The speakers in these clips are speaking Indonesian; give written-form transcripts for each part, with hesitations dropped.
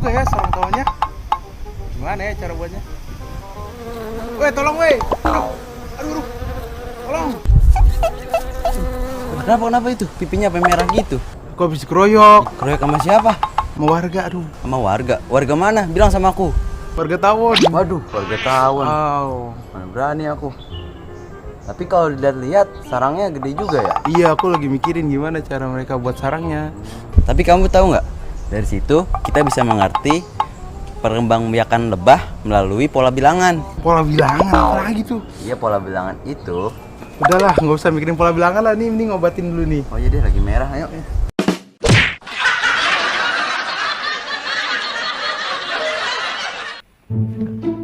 juga ya sarang tawonnya. Gimana ya cara buatnya? Weh, tolong weh. Aduh. Tolong. Kenapa itu? Pipinya apa merah gitu? Kok habis keroyok? Keroyok sama siapa? Sama warga, aduh. Sama warga. Warga mana? Bilang sama aku. Warga tawon. Waduh, warga tawon. Oh. Mana berani aku. Tapi kalau dilihat-lihat sarangnya gede juga ya. Iya, aku lagi mikirin gimana cara mereka buat sarangnya. Tapi kamu tahu nggak? Dari situ kita bisa mengerti perkembangbiakan lebah melalui pola bilangan. Pola bilangan apa lagi tuh? Iya, pola bilangan itu. Udahlah, nggak usah mikirin pola bilangan lah. Nih, mending ngobatin dulu nih. Oh iya deh, lagi merah. Ayo.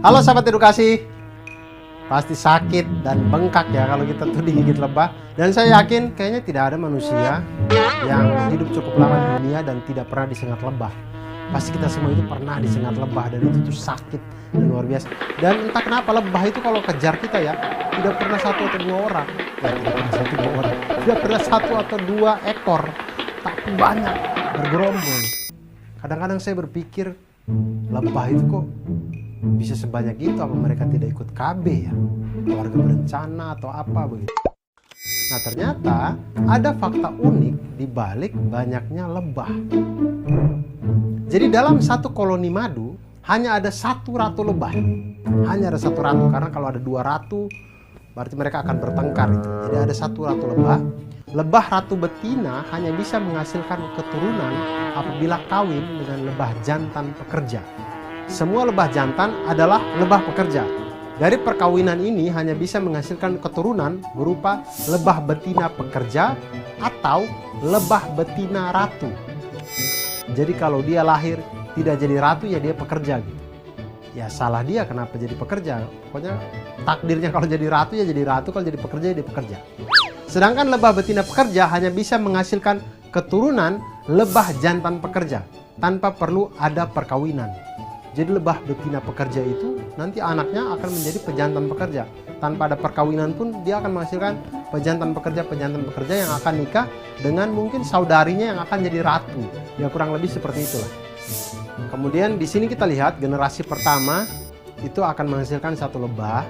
Halo sahabat edukasi. Pasti sakit dan bengkak ya kalau kita tuh digigit lebah. Dan saya yakin kayaknya tidak ada manusia yang hidup cukup lama di dunia dan tidak pernah disengat lebah. Pasti kita semua itu pernah disengat lebah dan itu tuh sakit dan luar biasa. Dan entah kenapa lebah itu kalau kejar kita ya, tidak pernah satu atau dua orang. Ya, tidak pernah satu dua orang. Tidak pernah satu atau dua ekor, tapi banyak bergerombol. Kadang-kadang saya berpikir lebah itu kok bisa sebanyak itu, apa mereka tidak ikut KB ya, keluarga berencana atau apa begitu. Nah ternyata ada fakta unik di balik banyaknya lebah. Jadi dalam satu koloni madu hanya ada satu ratu lebah. Hanya ada satu ratu, karena kalau ada dua ratu berarti mereka akan bertengkar itu. Jadi ada satu ratu lebah. Lebah ratu betina hanya bisa menghasilkan keturunan apabila kawin dengan lebah jantan pekerja. Semua lebah jantan adalah lebah pekerja. Dari perkawinan ini hanya bisa menghasilkan keturunan berupa lebah betina pekerja atau lebah betina ratu. Jadi kalau dia lahir tidak jadi ratu ya dia pekerja gitu. Ya salah dia kenapa jadi pekerja. Pokoknya takdirnya kalau jadi ratu ya jadi ratu, kalau jadi pekerja ya dia pekerja. Sedangkan lebah betina pekerja hanya bisa menghasilkan keturunan lebah jantan pekerja tanpa perlu ada perkawinan. Jadi lebah betina pekerja itu nanti anaknya akan menjadi pejantan pekerja. Tanpa ada perkawinan pun dia akan menghasilkan pejantan pekerja yang akan nikah dengan mungkin saudarinya yang akan jadi ratu. Ya kurang lebih seperti itulah. Kemudian di sini kita lihat generasi pertama itu akan menghasilkan satu lebah.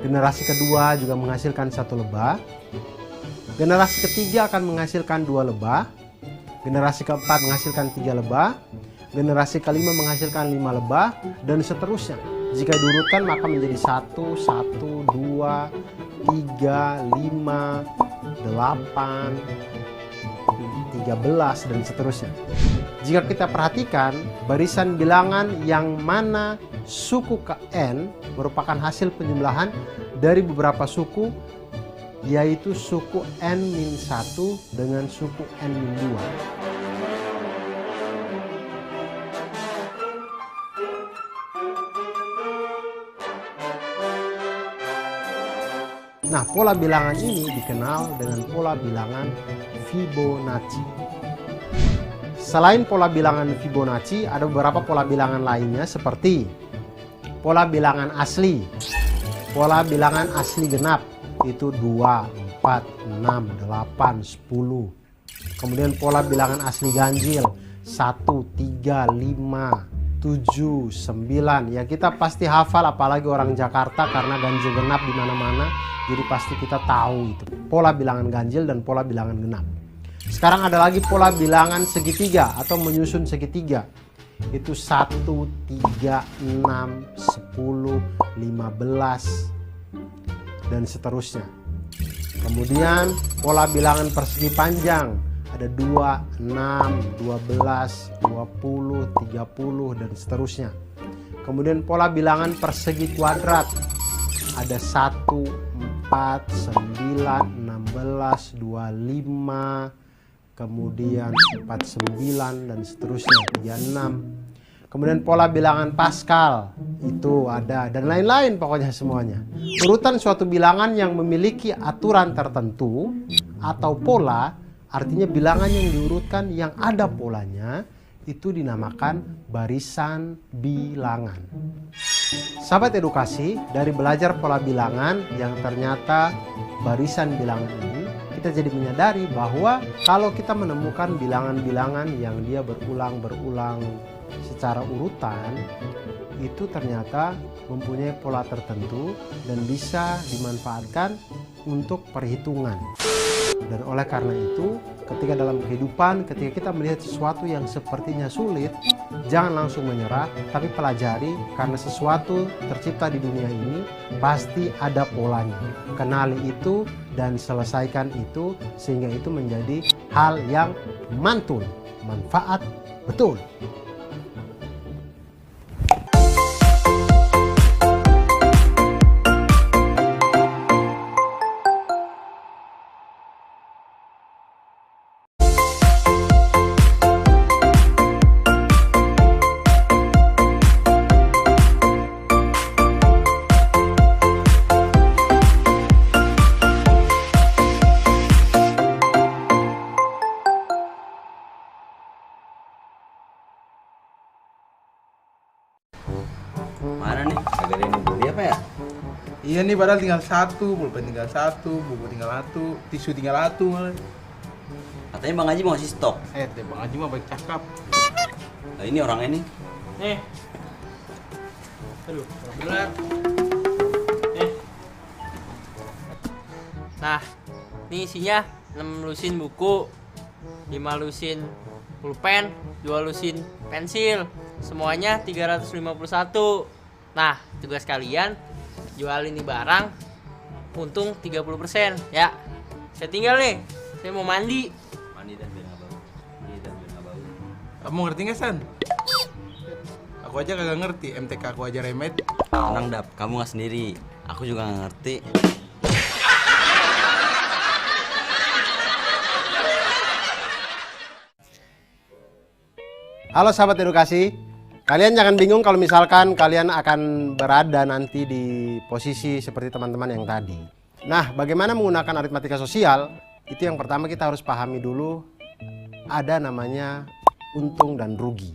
Generasi kedua juga menghasilkan satu lebah. Generasi ketiga akan menghasilkan dua lebah. Generasi keempat menghasilkan tiga lebah. Generasi kelima menghasilkan 5 lebah dan seterusnya. Jika diurutkan maka menjadi 1, 1, 2, 3, 5, 8, 13 dan seterusnya. Jika kita perhatikan barisan bilangan yang mana suku ke N merupakan hasil penjumlahan dari beberapa suku, yaitu suku N-1 dengan suku N-2. Nah, pola bilangan ini dikenal dengan pola bilangan Fibonacci. Selain pola bilangan Fibonacci, ada beberapa pola bilangan lainnya seperti pola bilangan asli. Pola bilangan asli genap itu 2, 4, 6, 8, 10. Kemudian pola bilangan asli ganjil 1, 3, 5, 7, 9. Ya kita pasti hafal, apalagi orang Jakarta karena ganjil genap di mana-mana. Jadi pasti kita tahu itu pola bilangan ganjil dan pola bilangan genap. Sekarang ada lagi pola bilangan segitiga atau menyusun segitiga. Itu 1, 3, 6, 10, 15 dan seterusnya. Kemudian pola bilangan persegi panjang ada 2, 6, 12, 20, 30 dan seterusnya. Kemudian pola bilangan persegi kuadrat ada 1, 4, 9, 16, 25, kemudian 49 dan seterusnya, 36. Kemudian pola bilangan Pascal itu ada dan lain-lain pokoknya semuanya. Urutan suatu bilangan yang memiliki aturan tertentu atau pola, artinya bilangan yang diurutkan yang ada polanya itu dinamakan barisan bilangan. Sahabat edukasi, dari belajar pola bilangan yang ternyata barisan bilangan ini, kita jadi menyadari bahwa kalau kita menemukan bilangan-bilangan yang dia berulang secara urutan itu ternyata mempunyai pola tertentu dan bisa dimanfaatkan untuk perhitungan. Dan oleh karena itu, ketika dalam kehidupan, ketika kita melihat sesuatu yang sepertinya sulit, jangan langsung menyerah, tapi pelajari, karena sesuatu tercipta di dunia ini pasti ada polanya. Kenali itu dan selesaikan itu, sehingga itu menjadi hal yang mantul, manfaat betul. Mana nih? Kagak ada yang mau beli apa ya? Iya nih, padahal tinggal satu, pulpen tinggal satu, buku tinggal satu, tisu tinggal satu malah. Katanya Bang Haji mau ngasih stok. Deh Bang Haji mah baik cakap. Nah, ini orangnya nih. Nih. Aduh, bener. Nih. Nah, ini isinya 6 lusin buku, 5 lusin pulpen, 2 lusin pensil. Semuanya 351. Nah, tugas kalian jual ini barang untung 30% ya. Saya tinggal nih. Saya mau mandi. Mandi dan biar nggak bau. Mandi dan biar nggak bau. Kamu ngerti nggak, San? Aku aja kagak ngerti, MTK aku aja remet. Tenang Dap, kamu nggak sendiri. Aku juga nggak ngerti. Halo sahabat edukasi, kalian jangan bingung kalau misalkan kalian akan berada nanti di posisi seperti teman-teman yang tadi. Nah, bagaimana menggunakan aritmatika sosial? Itu yang pertama kita harus pahami dulu, ada namanya untung dan rugi.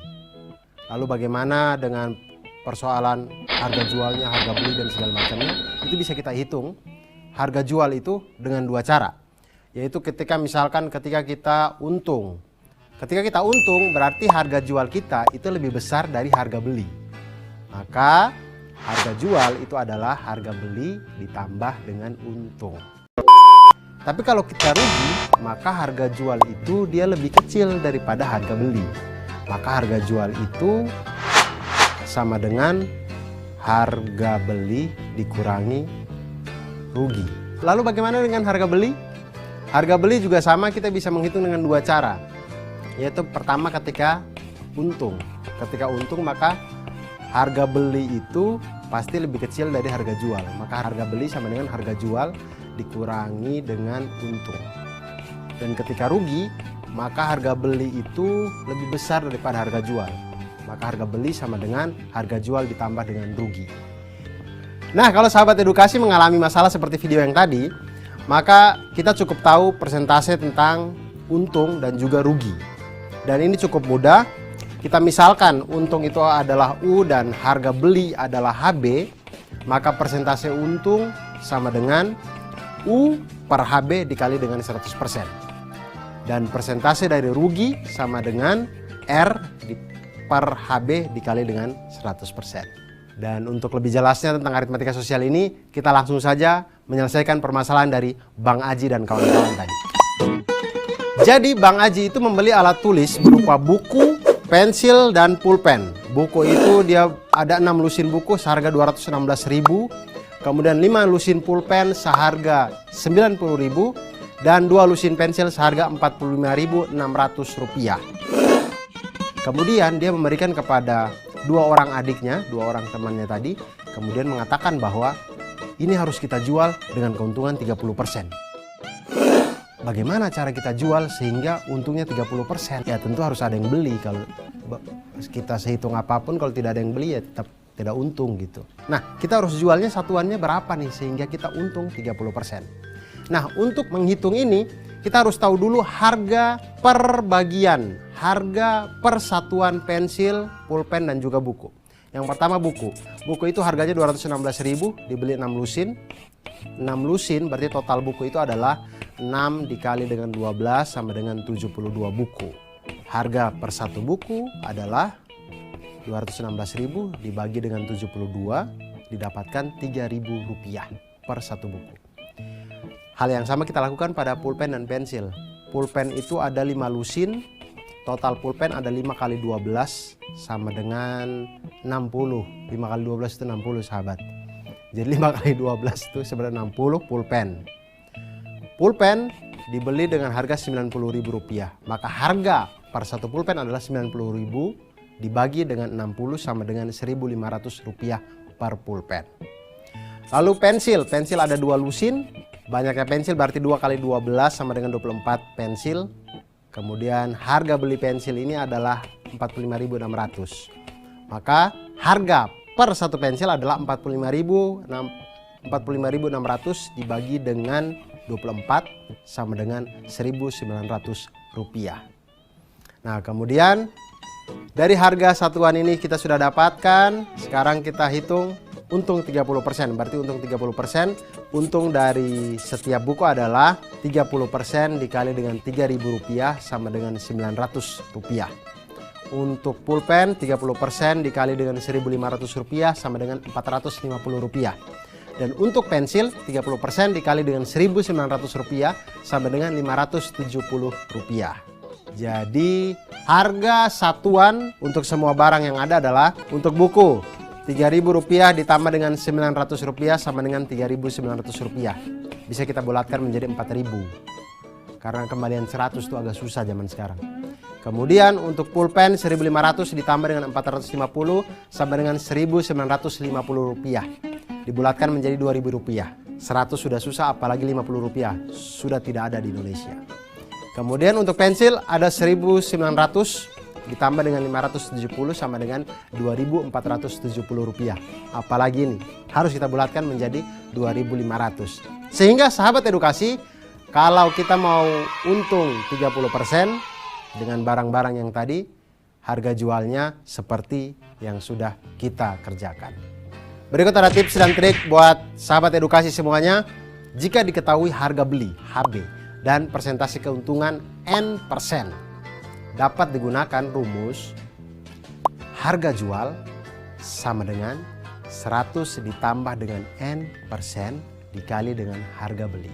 Lalu bagaimana dengan persoalan harga jualnya, harga beli dan segala macamnya, itu bisa kita hitung. Harga jual itu dengan dua cara, yaitu ketika kita untung. Ketika kita untung berarti harga jual kita itu lebih besar dari harga beli. Maka harga jual itu adalah harga beli ditambah dengan untung. Tapi kalau kita rugi, maka harga jual itu dia lebih kecil daripada harga beli. Maka harga jual itu sama dengan harga beli dikurangi rugi. Lalu bagaimana dengan harga beli? Harga beli juga sama, kita bisa menghitung dengan dua cara. Yaitu pertama ketika untung. Ketika untung maka harga beli itu pasti lebih kecil dari harga jual. Maka harga beli sama dengan harga jual dikurangi dengan untung. Dan ketika rugi, maka harga beli itu lebih besar daripada harga jual. Maka harga beli sama dengan harga jual ditambah dengan rugi. Nah, kalau sahabat edukasi mengalami masalah seperti video yang tadi, maka kita cukup tahu persentase tentang untung dan juga rugi. Dan ini cukup mudah. Kita misalkan untung itu adalah U dan harga beli adalah HB, maka persentase untung sama dengan U per HB dikali dengan 100%. Dan persentase dari rugi sama dengan R per HB dikali dengan 100%. Dan untuk lebih jelasnya tentang aritmatika sosial ini, kita langsung saja menyelesaikan permasalahan dari Bang Aji dan kawan-kawan tadi. Jadi Bang Aji itu membeli alat tulis berupa buku, pensil, dan pulpen. Buku itu dia ada 6 lusin buku seharga 216.000, kemudian 5 lusin pulpen seharga 90.000, dan 2 lusin pensil seharga 45.600 rupiah. Kemudian dia memberikan kepada 2 orang adiknya, 2 orang temannya tadi, kemudian mengatakan bahwa ini harus kita jual dengan keuntungan 30%. Bagaimana cara kita jual sehingga untungnya 30%? Ya tentu harus ada yang beli. Kalau kita sehitung apapun, kalau tidak ada yang beli ya tetap tidak untung gitu. Nah, kita harus jualnya satuannya berapa nih sehingga kita untung 30%. Nah, untuk menghitung ini kita harus tahu dulu harga per bagian, harga per satuan pensil, pulpen, dan juga buku. Yang pertama buku. Buku itu harganya 216.000, dibeli 6 lusin. 6 lusin berarti total buku itu adalah 6 dikali dengan 12 sama dengan 72 buku. Harga per satu buku adalah 216.000 dibagi dengan 72 didapatkan Rp3.000 per satu buku. Hal yang sama kita lakukan pada pulpen dan pensil. Pulpen itu ada 5 lusin, total pulpen ada 5 kali 12 sama dengan 60. 5 kali 12 itu 60 sahabat. Jadi 5 kali 12 itu sebenarnya 60 pulpen. Pulpen dibeli dengan harga Rp90.000. Maka harga per satu pulpen adalah Rp90.000 dibagi dengan 60 sama dengan Rp1.500 per pulpen. Lalu pensil ada 2 lusin. Banyaknya pensil berarti 2 kali 12 sama dengan 24 pensil. Kemudian harga beli pensil ini adalah Rp45.600. Maka harga per satu pensil adalah Rp45.600 dibagi dengan 24 sama dengan Rp1.900. Nah, kemudian dari harga satuan ini kita sudah dapatkan. Sekarang kita hitung untung 30%. Berarti untung 30%. Untung dari setiap buku adalah 30% dikali dengan Rp3.000 sama dengan Rp900. Untuk pulpen 30% dikali dengan Rp1.500 sama dengan Rp450. Dan untuk pensil 30% dikali dengan Rp1.900 sama dengan Rp570. Jadi harga satuan untuk semua barang yang ada adalah untuk buku Rp3.000 ditambah dengan Rp900 sama dengan Rp3.900. Bisa kita bulatkan menjadi Rp4.000. Karena kembalian 100 itu agak susah zaman sekarang. Kemudian untuk pulpen Rp1.500 ditambah dengan Rp450 sama dengan Rp1.950. Dibulatkan menjadi Rp2.000. 100 sudah susah, apalagi Rp50 sudah tidak ada di Indonesia. Kemudian untuk pensil ada Rp1.900 ditambah dengan Rp570 sama dengan Rp2.470. Apalagi ini harus kita bulatkan menjadi Rp2.500. Sehingga sahabat edukasi, kalau kita mau untung 30% dengan barang-barang yang tadi, harga jualnya seperti yang sudah kita kerjakan. Berikut ada tips dan trik buat sahabat edukasi semuanya. Jika diketahui harga beli HB dan persentase keuntungan N%, dapat digunakan rumus harga jual sama dengan 100 ditambah dengan N% dikali dengan harga beli.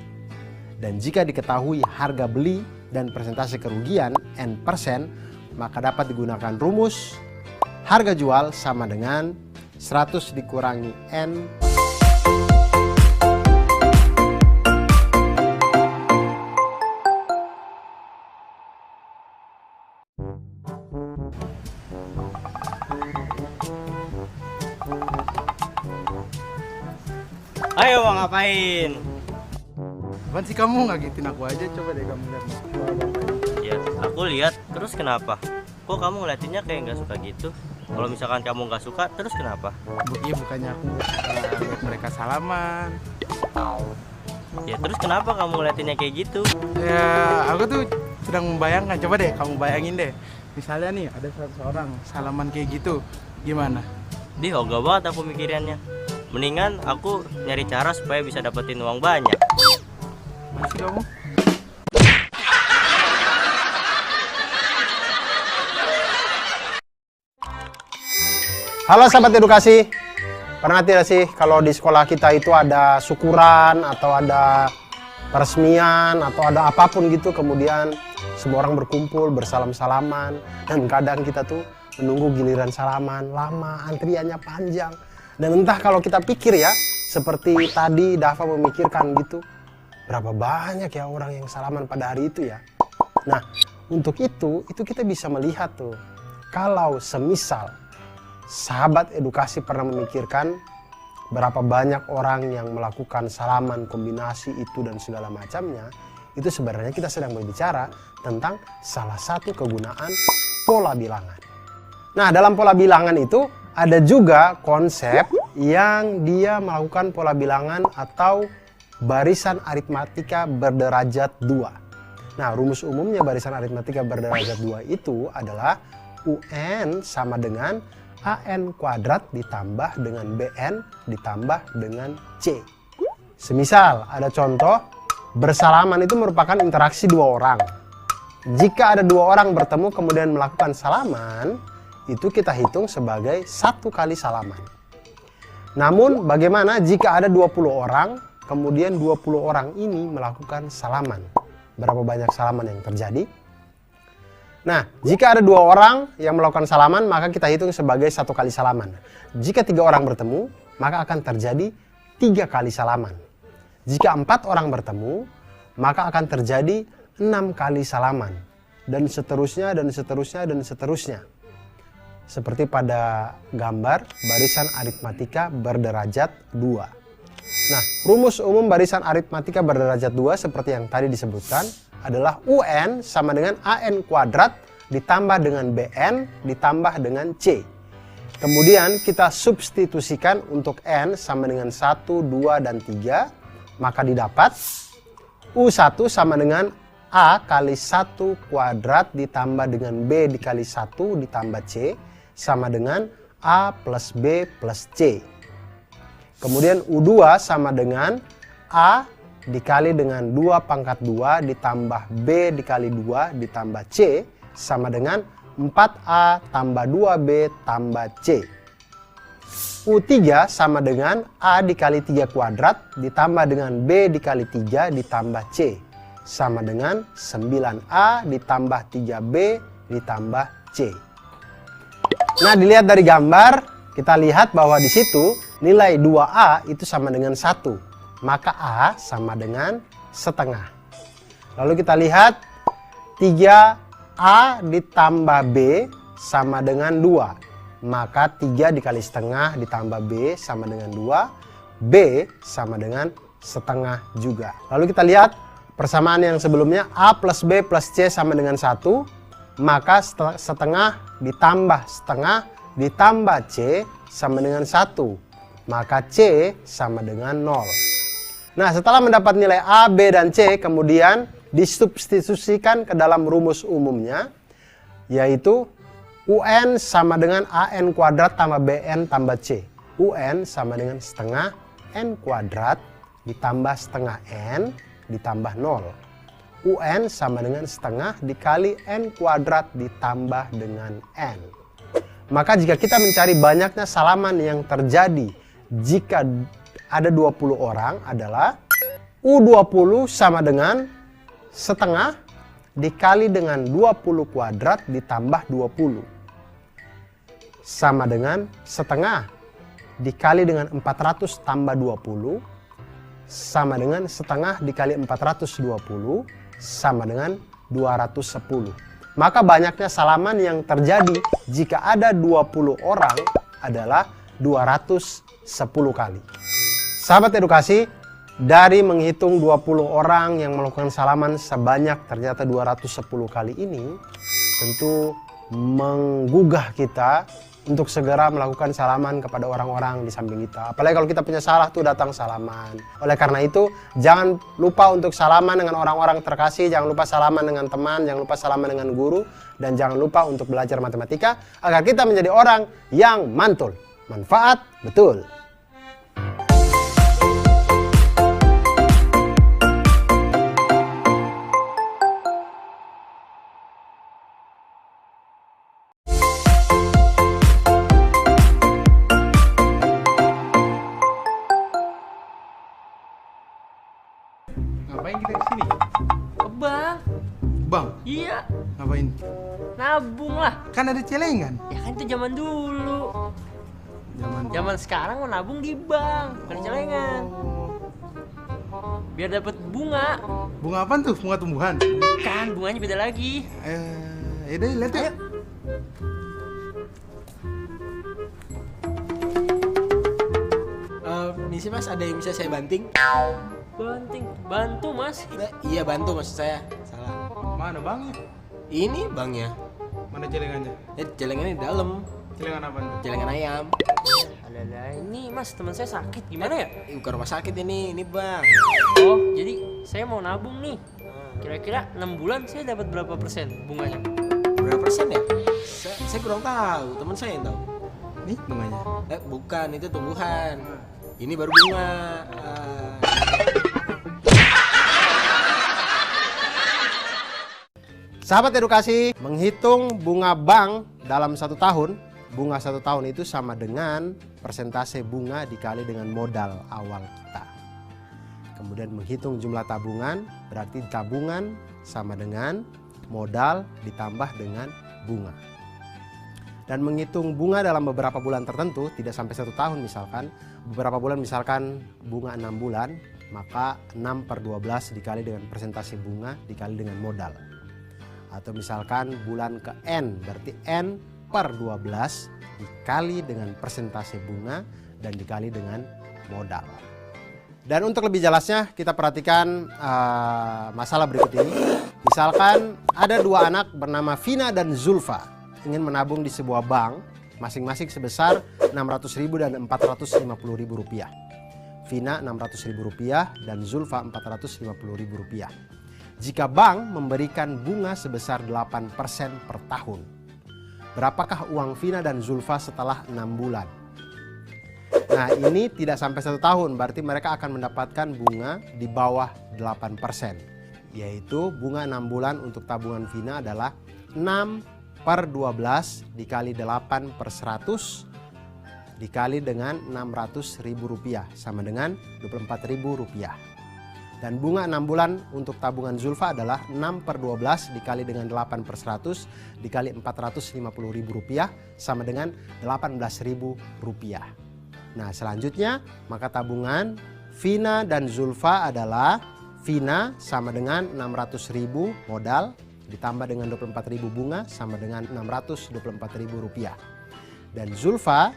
Dan jika diketahui harga beli dan persentase kerugian N%, maka dapat digunakan rumus harga jual sama dengan 100 dikurangi N. Ayo Bang, ngapain? Apaan sih kamu ngagetin aku aja? Coba deh kamu lihat. Ya, aku lihat. Terus kenapa? Kok kamu ngeliatinnya kayak nggak suka gitu? Kalau misalkan kamu nggak suka, terus kenapa? Iya, bukannya aku lihat mereka salaman. Ya terus kenapa kamu ngeliatinnya kayak gitu? Ya, aku tuh sedang membayangkan. Coba deh kamu bayangin deh. Misalnya nih ada seseorang salaman kayak gitu, gimana? Dih, ogah banget aku mikirannya. Mendingan aku nyari cara supaya bisa dapetin uang banyak. Masih kamu? Halo sahabat edukasi, pernah tidak sih kalau di sekolah kita itu ada syukuran atau ada peresmian atau ada apapun gitu, kemudian semua orang berkumpul bersalam-salaman dan kadang kita tuh menunggu giliran salaman lama, antriannya panjang. Dan entah kalau kita pikir ya, seperti tadi Dava memikirkan gitu, berapa banyak ya orang yang salaman pada hari itu ya. Nah, untuk itu kita bisa melihat tuh, kalau semisal sahabat edukasi pernah memikirkan berapa banyak orang yang melakukan salaman, kombinasi itu dan segala macamnya, itu sebenarnya kita sedang berbicara tentang salah satu kegunaan pola bilangan. Nah, dalam pola bilangan itu ada juga konsep yang dia melakukan pola bilangan atau barisan aritmatika berderajat 2. Nah, rumus umumnya barisan aritmatika berderajat 2 itu adalah UN sama dengan AN kuadrat ditambah dengan BN ditambah dengan C. Semisal ada contoh, bersalaman itu merupakan interaksi dua orang. Jika ada dua orang bertemu kemudian melakukan salaman, itu kita hitung sebagai 1 kali salaman. Namun bagaimana jika ada 20 orang, kemudian 20 orang ini melakukan salaman? Berapa banyak salaman yang terjadi? Nah, jika ada 2 orang yang melakukan salaman, maka kita hitung sebagai 1 kali salaman. Jika 3 orang bertemu, maka akan terjadi 3 kali salaman. Jika 4 orang bertemu, maka akan terjadi 6 kali salaman. Dan seterusnya, dan seterusnya, dan seterusnya. Seperti pada gambar barisan aritmatika berderajat 2. Nah, rumus umum barisan aritmatika berderajat 2 seperti yang tadi disebutkan adalah UN sama dengan AN kuadrat ditambah dengan BN ditambah dengan C. Kemudian kita substitusikan untuk N sama dengan 1, 2, dan 3. Maka didapat U1 sama dengan A kali 1 kuadrat ditambah dengan B dikali 1 ditambah C sama dengan A plus B plus C. Kemudian U2 sama dengan A dikali dengan 2 pangkat 2 ditambah B dikali 2 ditambah C sama dengan 4A tambah 2B tambah C. U3 sama dengan A dikali 3 kuadrat ditambah dengan B dikali 3 ditambah C sama dengan 9A ditambah 3B ditambah C. Nah, dilihat dari gambar, kita lihat bahwa di situ nilai 2A itu sama dengan 1. Maka A sama dengan setengah. Lalu kita lihat 3A ditambah B sama dengan 2. Maka 3 dikali setengah ditambah B sama dengan 2. B sama dengan setengah juga. Lalu kita lihat persamaan yang sebelumnya. A plus B plus C sama dengan 1. Maka setengah ditambah setengah ditambah C sama dengan 1. Maka C sama dengan 0. Nah, setelah mendapat nilai A, B, dan C, kemudian disubstitusikan ke dalam rumus umumnya, yaitu UN sama dengan AN kuadrat tambah BN tambah C. UN sama dengan setengah N kuadrat ditambah setengah N ditambah 0. UN sama dengan setengah dikali N kuadrat ditambah dengan N. Maka jika kita mencari banyaknya salaman yang terjadi jika ada 20 orang adalah U20 sama dengan setengah dikali dengan 20 kuadrat ditambah 20. Sama dengan setengah dikali dengan 400 tambah 20 sama dengan setengah dikali 420 sama dengan 210. Maka banyaknya salaman yang terjadi jika ada 20 orang adalah 210 kali. Sahabat edukasi, dari menghitung 20 orang yang melakukan salaman sebanyak ternyata 210 kali ini, tentu menggugah kita untuk segera melakukan salaman kepada orang-orang di samping kita. Apalagi kalau kita punya salah tuh datang salaman. Oleh karena itu, jangan lupa untuk salaman dengan orang-orang terkasih, jangan lupa salaman dengan teman, jangan lupa salaman dengan guru, dan jangan lupa untuk belajar matematika agar kita menjadi orang yang mantul. Manfaat betul. Ngapain kita kesini? Bang, Bang, iya, ngapain? nabung lah. Kan ada celengan. Ya kan itu zaman dulu. Zaman sekarang mau nabung di bank, bukan di celengan. Biar dapat bunga. Bunga apaan tuh? Bunga tumbuhan? Kan bunganya beda lagi. Yaudah, lihat ya. Misi mas, ada yang bisa saya banting? Bantu mas. Iya bantu maksud saya. Salah. Mana bangnya? Ini bangnya. Mana celengannya? Celengannya di dalam. Celengan apaan tuh? Celengan ayam. Alah, ini mas teman saya sakit gimana ya? Bukan rumah sakit ini bang. Oh, jadi saya mau nabung nih. Kira-kira 6 bulan saya dapat berapa persen bunganya? Berapa persen ya? Saya kurang tahu, teman saya yang tahu. Nih bunganya. Bukan, itu tumbuhan. Ini baru bunga. Sahabat edukasi, menghitung bunga bank dalam 1 tahun, bunga 1 tahun itu sama dengan persentase bunga dikali dengan modal awal kita. Kemudian menghitung jumlah tabungan, berarti tabungan sama dengan modal ditambah dengan bunga. Dan menghitung bunga dalam beberapa bulan tertentu, tidak sampai 1 tahun misalkan, beberapa bulan misalkan bunga 6 bulan, maka 6/12 dikali dengan persentase bunga dikali dengan modal. Atau misalkan bulan ke N, berarti N/12 dikali dengan persentase bunga dan dikali dengan modal. Dan untuk lebih jelasnya kita perhatikan masalah berikut ini. Misalkan ada 2 anak bernama Vina dan Zulfa ingin menabung di sebuah bank masing-masing sebesar Rp600.000 dan Rp450.000. Vina Rp600.000 dan Zulfa Rp450.000. Jika bank memberikan bunga sebesar 8% per tahun, berapakah uang Vina dan Zulfa setelah 6 bulan? Nah, ini tidak sampai 1 tahun, berarti mereka akan mendapatkan bunga di bawah 8%. Yaitu bunga 6 bulan untuk tabungan Vina adalah 6/12 dikali 8/100 dikali dengan Rp600.000 sama dengan Rp24.000. Dan bunga 6 bulan untuk tabungan Zulfa adalah 6/12 dikali dengan 8/100 dikali Rp450.000 sama dengan Rp18.000. Nah, selanjutnya maka tabungan Vina dan Zulfa adalah Vina sama dengan 600.000 modal ditambah dengan 24.000 bunga sama dengan Rp624.000. Dan Zulfa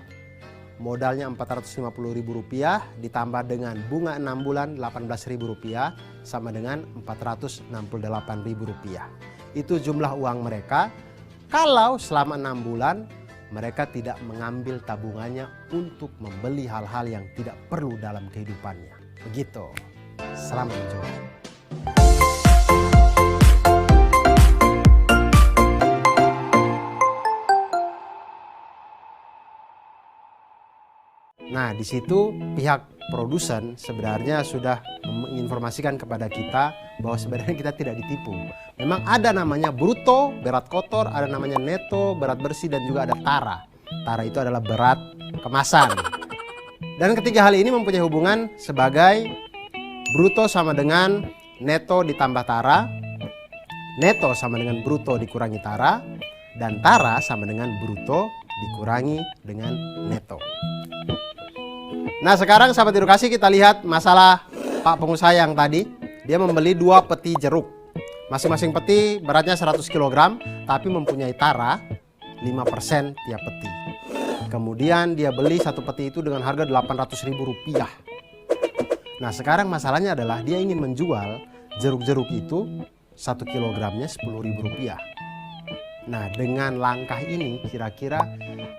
modalnya Rp450.000 ditambah dengan bunga 6 bulan Rp18.000 sama dengan Rp468.000. Itu jumlah uang mereka kalau selama 6 bulan mereka tidak mengambil tabungannya untuk membeli hal-hal yang tidak perlu dalam kehidupannya. Begitu. Selamat mencoba. Nah, di situ pihak produsen sebenarnya sudah menginformasikan kepada kita bahwa sebenarnya kita tidak ditipu. Memang ada namanya bruto, berat kotor, ada namanya neto, berat bersih, dan juga ada tara. Tara itu adalah berat kemasan. Dan ketiga hal ini mempunyai hubungan sebagai bruto sama dengan neto ditambah tara, neto sama dengan bruto dikurangi tara, dan tara sama dengan bruto dikurangi dengan neto. Nah, sekarang sahabat edukasi kita lihat masalah Pak pengusaha yang tadi. Dia membeli 2 peti jeruk. Masing-masing peti beratnya 100 kg, tapi mempunyai tara 5% tiap peti. Kemudian dia beli 1 peti itu dengan harga Rp800.000. Nah, sekarang masalahnya adalah dia ingin menjual jeruk-jeruk itu 1 kilogramnya Rp10.000. Nah, dengan langkah ini kira-kira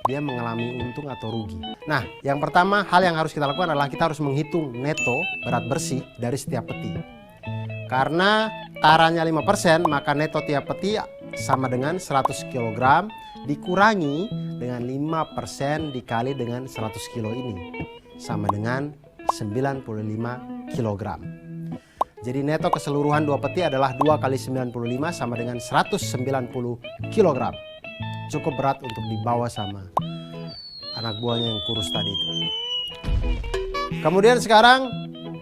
dia mengalami untung atau rugi. Nah, yang pertama hal yang harus kita lakukan adalah kita harus menghitung neto berat bersih dari setiap peti. Karena taranya 5%, maka neto tiap peti sama dengan 100 kg dikurangi dengan 5% dikali dengan 100 kg ini. Sama dengan 95 kg. Jadi neto keseluruhan 2 peti adalah 2 kali 95 sama dengan 190 kg. Cukup berat untuk dibawa sama anak buahnya yang kurus tadi itu. Kemudian sekarang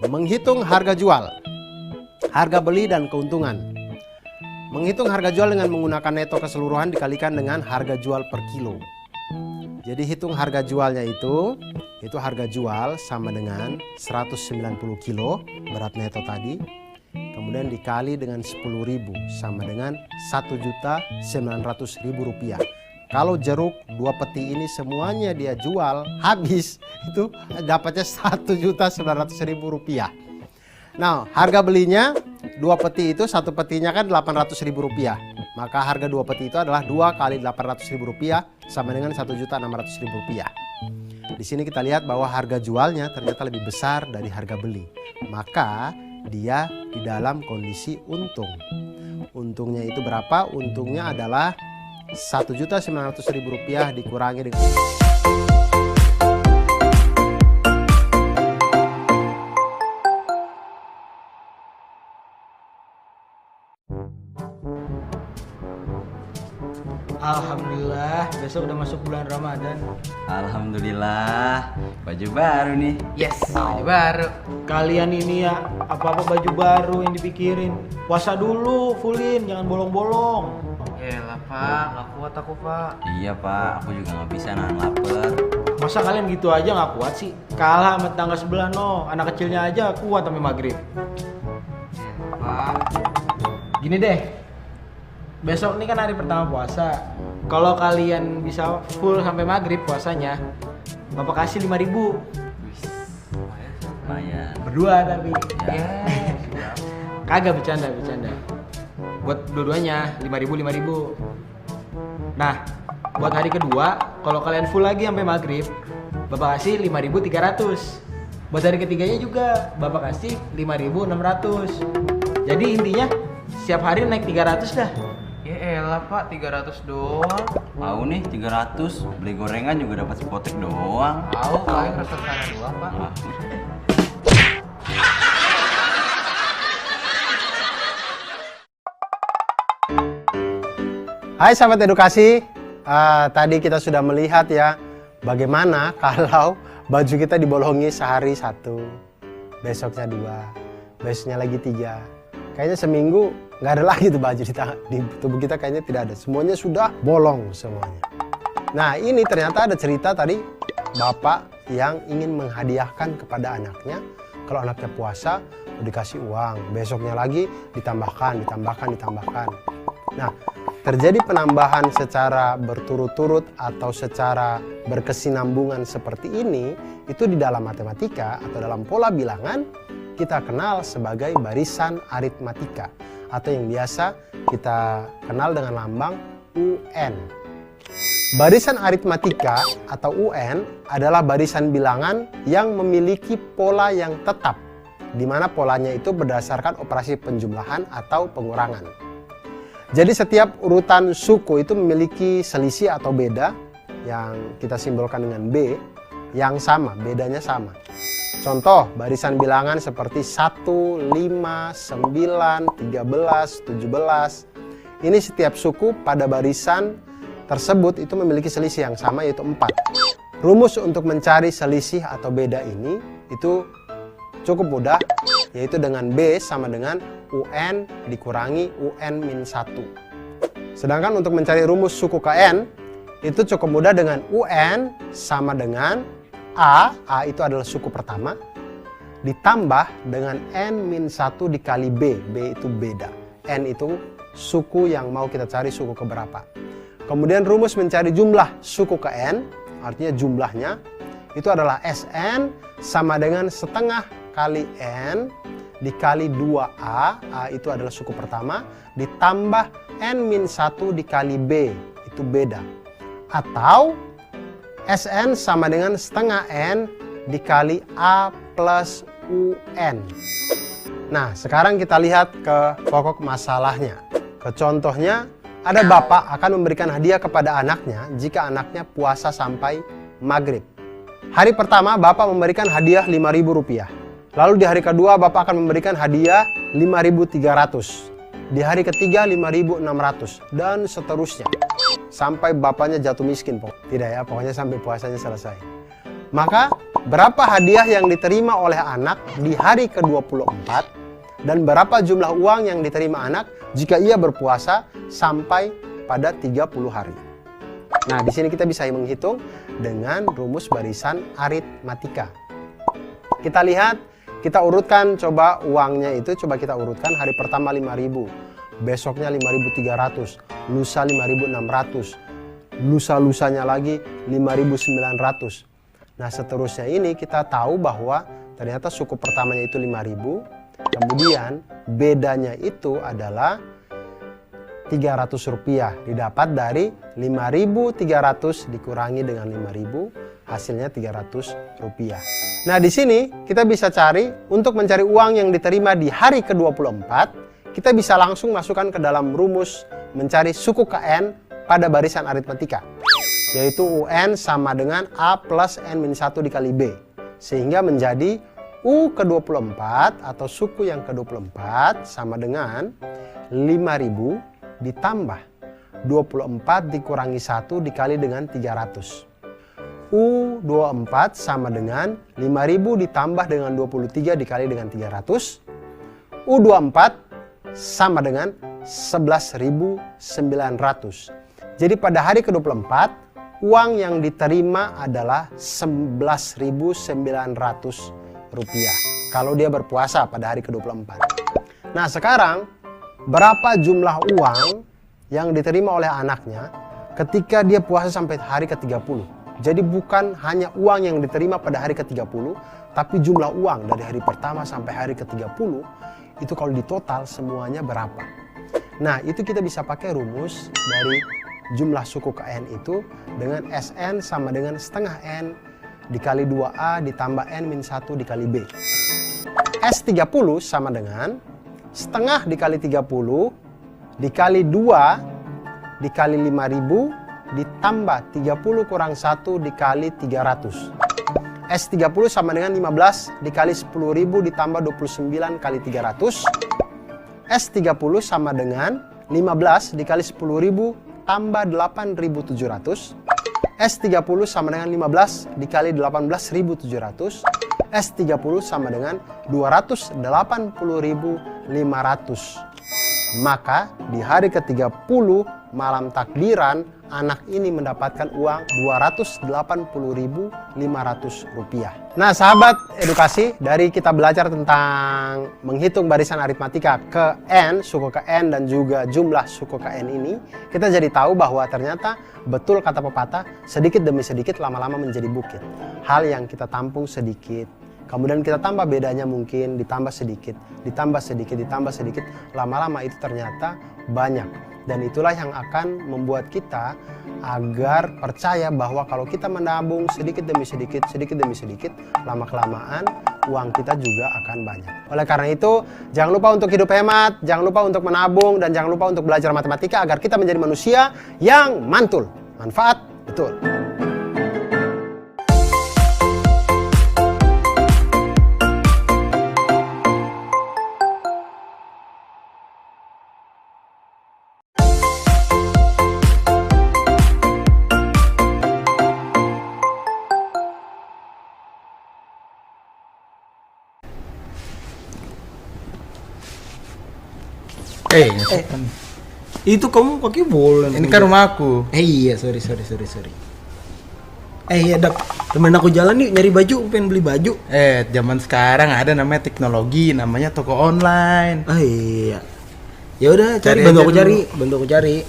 menghitung harga jual, harga beli dan keuntungan. Menghitung harga jual dengan menggunakan neto keseluruhan dikalikan dengan harga jual per kilo. Jadi hitung harga jualnya itu harga jual sama dengan 190 kilo berat neto tadi. Kemudian dikali dengan 10.000 sama dengan Rp1.900.000. Kalau jeruk 2 peti ini semuanya dia jual habis, itu dapatnya Rp1.900.000. Nah, harga belinya 2 peti itu 1 petinya kan Rp800.000. Maka harga 2 peti itu adalah 2 kali Rp800.000 sama dengan Rp1.600.000. Di sini kita lihat bahwa harga jualnya ternyata lebih besar dari harga beli. Maka dia di dalam kondisi untung. Untungnya itu berapa? Untungnya adalah Rp1.900.000 dikurangi dengan Alhamdulillah, besok udah masuk bulan Ramadan. Alhamdulillah, baju baru nih. Yes, baju baru. Kalian ini ya, apa-apa baju baru yang dipikirin. Puasa dulu, fullin, jangan bolong-bolong. Yalah Pak, nggak kuat aku Pak. Iya Pak, aku juga nggak bisa nahan lapar. Masa kalian gitu aja nggak kuat sih? Kalah sama tetangga sebelah no, anak kecilnya aja kuat sampai maghrib. Yalah Pak. Gini deh, besok ini kan hari pertama puasa. Kalau kalian bisa full sampai maghrib puasanya, Bapak kasih 5.000. Lumayan. Berdua tapi. Ya. Kagak bercanda. Buat dua-duanya 5.000. Nah, buat hari kedua, kalau kalian full lagi sampai maghrib, Bapak kasih 5.300. Buat hari ketiganya juga, Bapak kasih 5.600. Jadi intinya setiap hari naik 300 dah. Ya elah Pak, 300 doang. Mau nih 300, beli gorengan juga dapat sepotek doang. Tahu paling resep sana doang Pak. Ah. Hai sahabat edukasi, tadi kita sudah melihat ya bagaimana kalau baju kita dibolongi sehari 1, besoknya 2, besoknya lagi 3. Kayaknya seminggu nggak ada lagi tuh baju di tubuh kita, kayaknya tidak ada. Semuanya sudah bolong semuanya. Nah ini ternyata ada cerita tadi bapak yang ingin menghadiahkan kepada anaknya. Kalau anaknya puasa dikasih uang, besoknya lagi ditambahkan. Nah terjadi penambahan secara berturut-turut atau secara berkesinambungan seperti ini, itu di dalam matematika atau dalam pola bilangan kita kenal sebagai barisan aritmatika atau yang biasa kita kenal dengan lambang UN. Barisan aritmatika atau UN adalah barisan bilangan yang memiliki pola yang tetap, di mana polanya itu berdasarkan operasi penjumlahan atau pengurangan. Jadi setiap urutan suku itu memiliki selisih atau beda yang kita simbolkan dengan B yang sama, bedanya sama. Contoh barisan bilangan seperti 1, 5, 9, 13, 17. Ini setiap suku pada barisan tersebut itu memiliki selisih yang sama, yaitu 4. Rumus untuk mencari selisih atau beda ini itu cukup mudah, yaitu dengan B sama dengan UN dikurangi UN-1. Sedangkan untuk mencari rumus suku KN itu cukup mudah dengan UN sama dengan A itu adalah suku pertama, ditambah dengan N-1 dikali B itu beda. N itu suku yang mau kita cari, suku keberapa. Kemudian rumus mencari jumlah suku ke N, artinya jumlahnya, itu adalah SN sama dengan setengah kali N dikali 2A, A itu adalah suku pertama, ditambah N-1 dikali B, itu beda. Atau SN sama dengan setengah N dikali A plus UN. Nah, sekarang kita lihat ke pokok masalahnya. Ke contohnya, ada bapak akan memberikan hadiah kepada anaknya jika anaknya puasa sampai maghrib. Hari pertama, bapak memberikan hadiah Rp5.000. Lalu di hari kedua, bapak akan memberikan hadiah Rp5.300. Di hari ketiga, Rp5.600. Dan seterusnya. Sampai bapaknya jatuh miskin, tidak ya, pokoknya sampai puasanya selesai. Maka berapa hadiah yang diterima oleh anak di hari ke-24 dan berapa jumlah uang yang diterima anak jika ia berpuasa sampai pada 30 hari. Nah, di sini kita bisa menghitung dengan rumus barisan aritmatika. Kita lihat, kita urutkan coba uangnya itu, coba kita urutkan hari pertama 5.000. Besoknya 5.300, lusa 5.600, lusa-lusanya lagi 5.900. Nah seterusnya ini kita tahu bahwa ternyata suku pertamanya itu 5.000, kemudian bedanya itu adalah Rp300, didapat dari 5.300 dikurangi dengan 5.000, hasilnya Rp300. Nah di sini kita bisa cari, untuk mencari uang yang diterima di hari ke-24, kita bisa langsung masukkan ke dalam rumus mencari suku KN pada barisan aritmatika, yaitu UN sama dengan A plus N-1 dikali B, sehingga menjadi U ke-24 atau suku yang ke-24 sama dengan 5.000 ditambah 24 dikurangi 1 dikali dengan 300. U24 sama dengan 5.000 ditambah dengan 23 dikali dengan 300. U24 sama dengan 11.900. Jadi pada hari ke-24, uang yang diterima adalah 11.900 rupiah. Kalau dia berpuasa pada hari ke-24. Nah sekarang, berapa jumlah uang yang diterima oleh anaknya ketika dia puasa sampai hari ke-30? Jadi bukan hanya uang yang diterima pada hari ke-30, tapi jumlah uang dari hari pertama sampai hari ke-30, itu kalau ditotal semuanya berapa. Nah itu kita bisa pakai rumus dari jumlah suku ke N itu dengan Sn sama dengan setengah N dikali 2A ditambah N min 1 dikali B. S30 sama dengan setengah dikali 30 dikali 2 dikali 5.000 ditambah 30 kurang 1 dikali 300. S30 sama dengan 15 dikali 10.000 ditambah 29 kali 300. S30 sama dengan 15 dikali 10.000 tambah 8.700. S30 sama dengan 15 dikali 18.700. S30 sama dengan 280.500. Maka di hari ke-30 malam takbiran, anak ini mendapatkan uang 280.500 rupiah. Nah sahabat edukasi, dari kita belajar tentang menghitung barisan aritmatika ke N, suku ke N dan juga jumlah suku ke N ini, kita jadi tahu bahwa ternyata betul kata pepatah, sedikit demi sedikit lama-lama menjadi bukit. Hal yang kita tampung sedikit, kemudian kita tambah bedanya mungkin, ditambah sedikit, ditambah sedikit, ditambah sedikit, lama-lama itu ternyata banyak. Dan itulah yang akan membuat kita agar percaya bahwa kalau kita menabung sedikit demi sedikit, lama-kelamaan uang kita juga akan banyak. Oleh karena itu, jangan lupa untuk hidup hemat, jangan lupa untuk menabung, dan jangan lupa untuk belajar matematika agar kita menjadi manusia yang mantul. Manfaat betul. Itu kamu pakai bola. Ini kan rumah aku. Iya, sorry. Iya, Dak. Temen aku jalan nih nyari baju, pengen beli baju. Zaman sekarang ada namanya teknologi, namanya toko online. Iya. Ya udah, Cari bantu aja aku dulu. cari.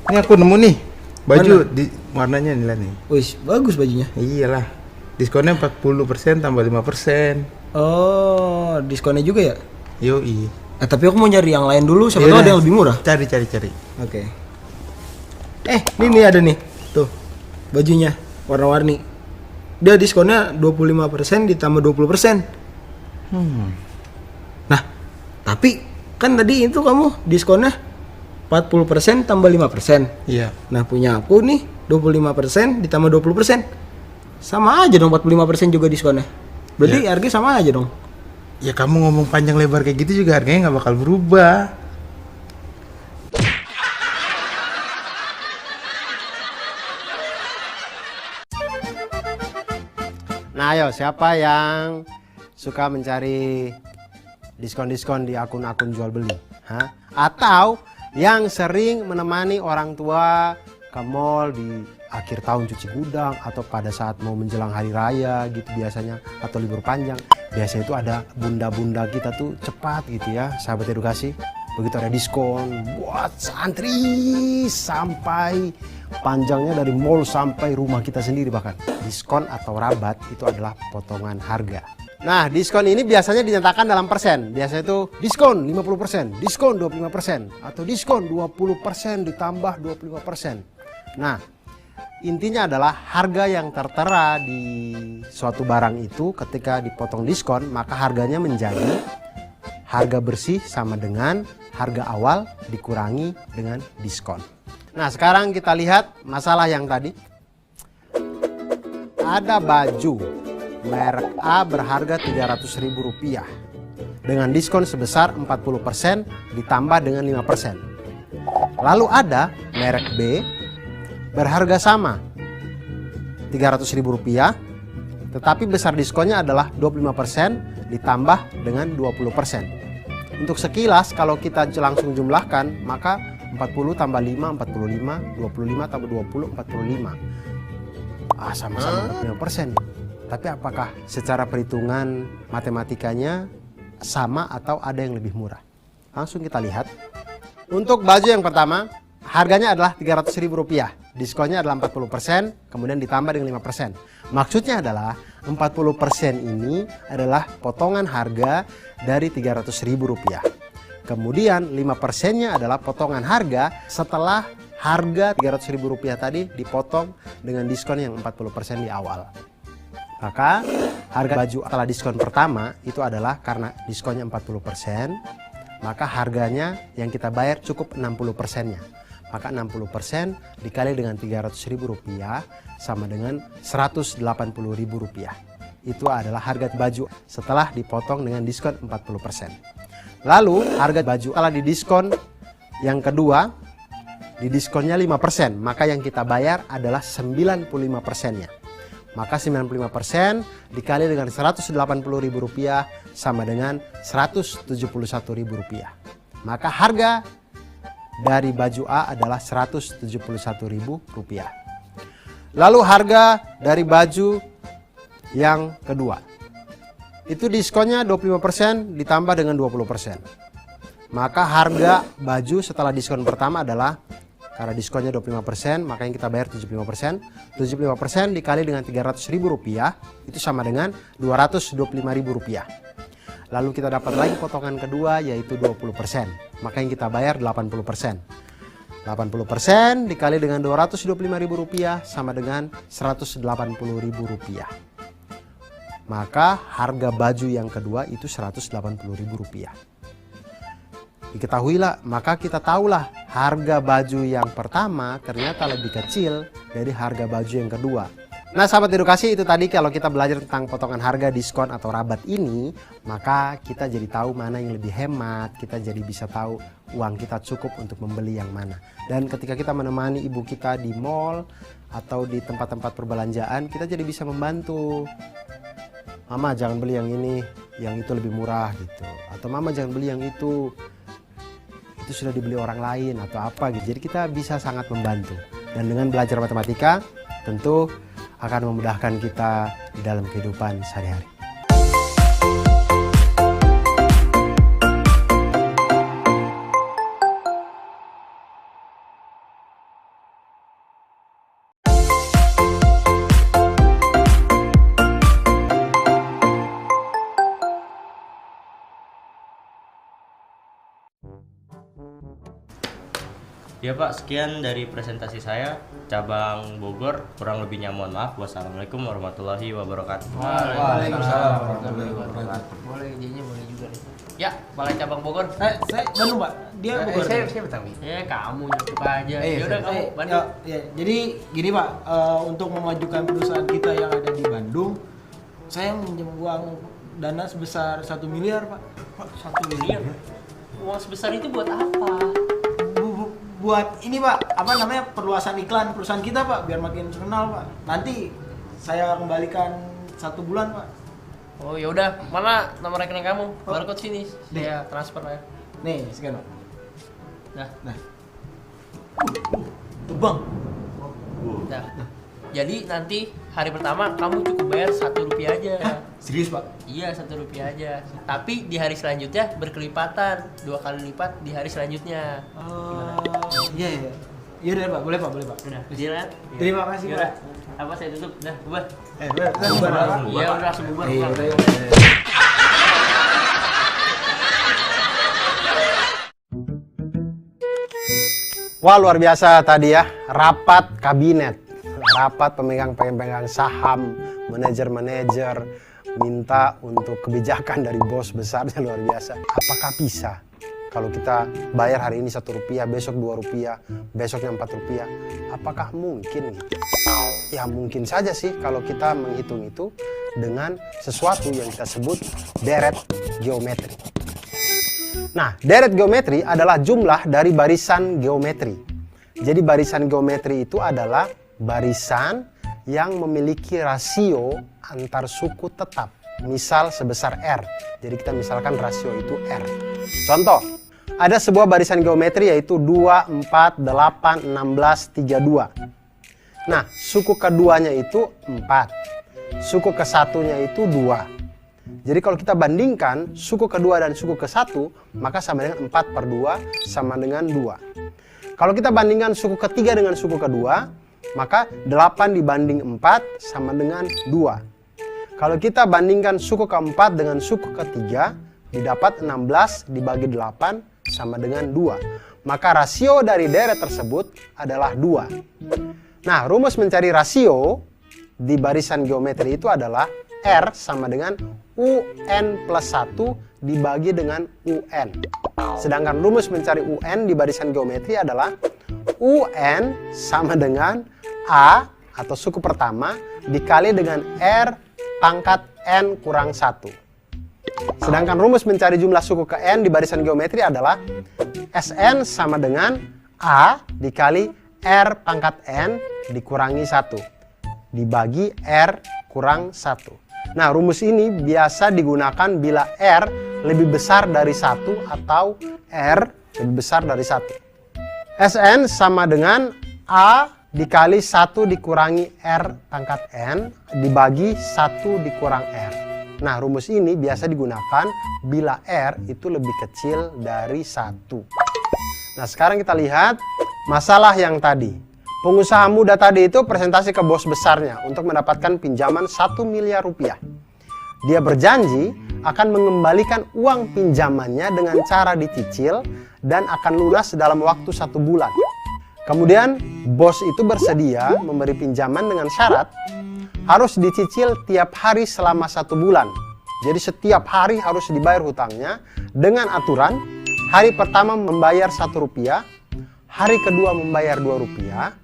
Ini aku nemu nih baju Mana? di warnanya nih, nih. Wih, bagus bajunya. Iyalah. Diskonnya 40% tambah 5%. Oh, diskonnya juga ya? Yoi. Tapi aku mau nyari yang lain dulu, siapa tahu Yaudah, ada yang lebih murah. Cari. Oke. Ini ada nih. Tuh. Bajunya warna-warni. Dia diskonnya 25% ditambah 20%. Nah, tapi kan tadi itu kamu diskonnya 40% tambah 5%. Iya. Nah, punya aku nih 25% ditambah 20%. Sama aja dong, 45% juga diskonnya. Berarti Iya. harga sama aja dong. Ya kamu ngomong panjang lebar kayak gitu juga harganya nggak bakal berubah. Nah ayo, siapa yang suka mencari diskon-diskon di akun-akun jual beli? Hah? Atau yang sering menemani orang tua ke mall di akhir tahun cuci gudang atau pada saat mau menjelang hari raya gitu biasanya, atau libur panjang, biasanya itu ada bunda-bunda kita tuh cepat gitu ya, sahabat edukasi, begitu ada diskon buat santri sampai panjangnya dari mall sampai rumah kita sendiri. Bahkan diskon atau rabat itu adalah potongan harga. Nah, diskon ini biasanya dinyatakan dalam persen. Biasanya itu diskon 50%, diskon 25%, atau diskon 20% ditambah 25%. Nah, intinya adalah harga yang tertera di suatu barang itu ketika dipotong diskon, maka harganya menjadi harga bersih sama dengan harga awal dikurangi dengan diskon. Nah, sekarang kita lihat masalah yang tadi. Ada baju merek A berharga Rp300.000 dengan diskon sebesar 40% ditambah dengan 5%. Lalu ada merek B berharga sama Rp300.000, tetapi besar diskonnya adalah 25% ditambah dengan 20%. Untuk sekilas kalau kita langsung jumlahkan, maka 40 tambah 5, 45, 25 tambah 20, 45. Sama-sama 25%. Tapi apakah secara perhitungan matematikanya sama atau ada yang lebih murah? Langsung kita lihat. Untuk baju yang pertama, harganya adalah Rp300.000. Diskonnya adalah 40%, kemudian ditambah dengan 5%. Maksudnya adalah 40% ini adalah potongan harga dari Rp300.000. Kemudian 5%-nya adalah potongan harga setelah harga Rp300.000 tadi dipotong dengan diskon yang 40% di awal. Maka harga baju setelah diskon pertama itu adalah karena diskonnya 40%, maka harganya yang kita bayar cukup 60%-nya. Maka 60% dikali dengan Rp300.000 sama dengan Rp180.000. Itu adalah harga baju setelah dipotong dengan diskon 40%. Lalu harga baju setelah didiskon yang kedua, didiskonnya 5%, maka yang kita bayar adalah 95%-nya. Maka 95% dikali dengan Rp180.000 sama dengan Rp171.000. Maka harga dari baju A adalah Rp171.000. Lalu harga dari baju yang kedua, itu diskonnya 25% ditambah dengan 20%. Maka harga baju setelah diskon pertama adalah, karena diskonnya 25%, maka yang kita bayar 75%. 75% dikali dengan Rp300.000 itu sama dengan Rp225.000. Lalu kita dapat lagi potongan kedua yaitu 20%. Maka yang kita bayar 80%. 80% dikali dengan Rp225.000 sama dengan Rp180.000. Maka harga baju yang kedua itu Rp180.000. Diketahuilah, maka kita tahulah harga baju yang pertama ternyata lebih kecil dari harga baju yang kedua. Nah sahabat edukasi, itu tadi kalau kita belajar tentang potongan harga, diskon atau rabat ini, maka kita jadi tahu mana yang lebih hemat, kita jadi bisa tahu uang kita cukup untuk membeli yang mana. Dan ketika kita menemani ibu kita di mall atau di tempat-tempat perbelanjaan, kita jadi bisa membantu. Mama jangan beli yang ini, yang itu lebih murah gitu. Atau mama jangan beli yang itu sudah dibeli orang lain atau apa gitu. Jadi kita bisa sangat membantu. Dan dengan belajar matematika tentu akan memudahkan kita di dalam kehidupan sehari-hari. Ya Pak, sekian dari presentasi saya cabang Bogor. Kurang lebihnya mohon maaf. Wassalamualaikum warahmatullahi wabarakatuh. Waalaikumsalam warahmatullahi wabarakatuh. Boleh izinnya boleh juga nih. Ya, Balai Cabang Bogor. Saya Bandung, Pak. Dia Bogor. Saya Betawi. Kamu nyukup aja. Ya udah kamu Bandung. Jadi gini Pak, untuk memajukan perusahaan kita yang ada di Bandung, saya minjem uang dana sebesar 1 miliar Pak. 1 miliar? Uang sebesar itu buat apa? Buat ini Pak, apa namanya, perluasan iklan perusahaan kita Pak, biar makin terkenal Pak. Nanti saya kembalikan 1 bulan Pak. Oh ya udah, mana nomor rekening kamu? Barcode sini, saya transfer ya. Nih, sekian Pak. Nah. Bang. Nah. Jadi nanti hari pertama kamu cukup bayar Rp1 aja. Serius Pak? Iya, Rp1 aja. Tapi di hari selanjutnya berkelipatan, 2 kali lipat di hari selanjutnya. Iya. Iya udah Pak, boleh Pak. Udah, jalan. Terima kasih Pak. Apa saya tutup? Dah, bubar. Bubar Pak. Iya, udah langsung bubar. Iya, pulang. udah. Wah luar biasa tadi ya, rapat kabinet, rapat pemegang saham, manajer-manajer, minta untuk kebijakan dari bos besarnya luar biasa. Apakah bisa kalau kita bayar hari ini Rp1, besok Rp2, besoknya Rp4? Apakah mungkin gitu? Ya mungkin saja sih kalau kita menghitung itu dengan sesuatu yang kita sebut deret geometri. Nah, deret geometri adalah jumlah dari barisan geometri. Jadi barisan geometri itu adalah barisan yang memiliki rasio antar suku tetap. Misal sebesar R. Jadi kita misalkan rasio itu R. Contoh, ada sebuah barisan geometri yaitu 2, 4, 8, 16, 32. Nah, suku keduanya itu 4. Suku kesatunya itu 2. Jadi kalau kita bandingkan suku kedua dan suku ke-1, maka sama dengan 4/2 sama dengan 2. Kalau kita bandingkan suku ketiga dengan suku kedua, maka 8 dibanding 4 sama dengan 2. Kalau kita bandingkan suku keempat dengan suku ketiga, didapat 16 dibagi 8 sama dengan 2. Maka rasio dari deret tersebut adalah 2. Nah, rumus mencari rasio di barisan geometri itu adalah R sama dengan UN plus 1 dibagi dengan UN. Sedangkan rumus mencari UN di barisan geometri adalah UN sama dengan A atau suku pertama dikali dengan R pangkat N kurang 1. Sedangkan rumus mencari jumlah suku ke N di barisan geometri adalah SN sama dengan A dikali R pangkat N dikurangi 1 dibagi R kurang 1. Nah, rumus ini biasa digunakan bila R lebih besar dari 1 atau R lebih besar dari 1. SN sama dengan A dikali 1 dikurangi R pangkat N dibagi 1 dikurang R. Nah, rumus ini biasa digunakan bila R itu lebih kecil dari 1. Nah, sekarang kita lihat masalah yang tadi. Pengusaha muda tadi itu presentasi ke bos besarnya untuk mendapatkan pinjaman 1 miliar rupiah. Dia berjanji akan mengembalikan uang pinjamannya dengan cara dicicil dan akan lunas dalam waktu 1 bulan. Kemudian bos itu bersedia memberi pinjaman dengan syarat harus dicicil tiap hari selama 1 bulan. Jadi setiap hari harus dibayar hutangnya dengan aturan hari pertama membayar 1 rupiah, hari kedua membayar 2 rupiah,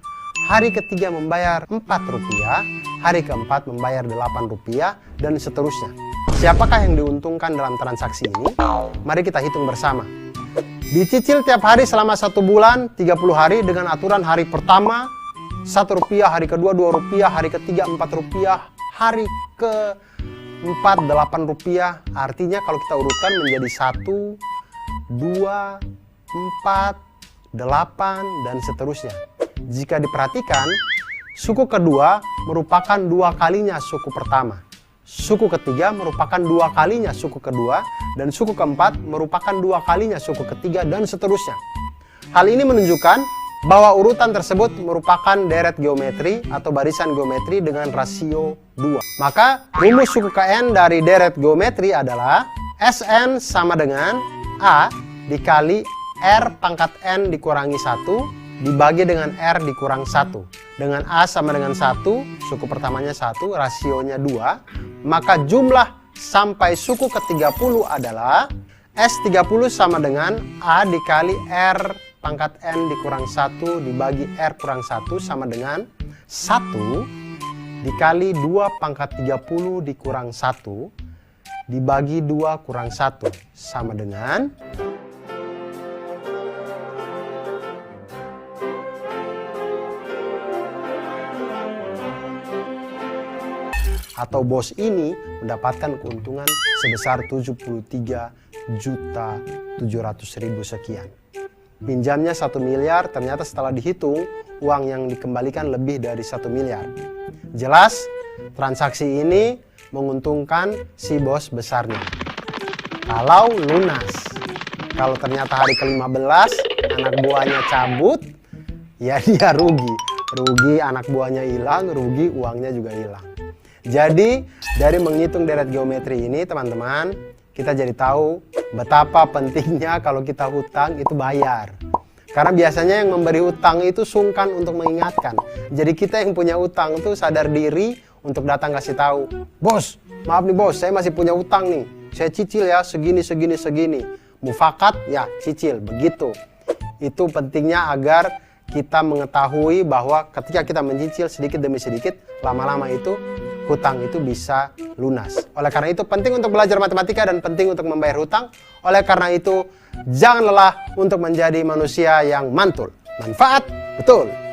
hari ketiga membayar 4 rupiah, hari keempat membayar 8 rupiah, dan seterusnya. Siapakah yang diuntungkan dalam transaksi ini? Mari kita hitung bersama. Dicicil tiap hari selama 1 bulan, 30 hari dengan aturan hari pertama 1 rupiah, hari kedua 2 rupiah, hari ketiga 4 rupiah, hari keempat 8 rupiah. Artinya kalau kita urutkan menjadi 1, 2, 4, 8, dan seterusnya. Jika diperhatikan, suku kedua merupakan 2 kalinya suku pertama. Suku ketiga merupakan 2 kalinya suku kedua. Dan suku keempat merupakan 2 kalinya suku ketiga, dan seterusnya. Hal ini menunjukkan bahwa urutan tersebut merupakan deret geometri atau barisan geometri dengan rasio 2. Maka rumus suku KN dari deret geometri adalah SN sama dengan A dikali R pangkat N dikurangi 1 dibagi dengan R dikurang 1. Dengan A sama dengan 1, suku pertamanya 1, rasionya 2, maka jumlah sampai suku ke-30 adalah S30 sama dengan A dikali R pangkat N dikurang 1 dibagi R kurang 1 sama dengan 1 dikali 2 pangkat 30 dikurang 1 dibagi 2 kurang 1 sama dengan atau bos ini mendapatkan keuntungan sebesar 73.700.000 sekian. Pinjamnya 1 miliar, ternyata setelah dihitung uang yang dikembalikan lebih dari 1 miliar. Jelas transaksi ini menguntungkan si bos besarnya. Kalau lunas, kalau ternyata hari ke-15 anak buahnya cabut, ya dia rugi. Rugi anak buahnya hilang, rugi uangnya juga hilang. Jadi dari menghitung deret geometri ini teman-teman, kita jadi tahu betapa pentingnya kalau kita hutang itu bayar. Karena biasanya yang memberi hutang itu sungkan untuk mengingatkan. Jadi kita yang punya hutang itu sadar diri untuk datang kasih tahu, bos, maaf nih bos, saya masih punya hutang nih. Saya cicil ya segini. Mufakat ya cicil, begitu. Itu pentingnya agar kita mengetahui bahwa ketika kita mencicil sedikit demi sedikit, lama-lama itu hutang itu bisa lunas. Oleh karena itu penting untuk belajar matematika dan penting untuk membayar hutang. Oleh karena itu jangan lelah untuk menjadi manusia yang mantul. Manfaat betul.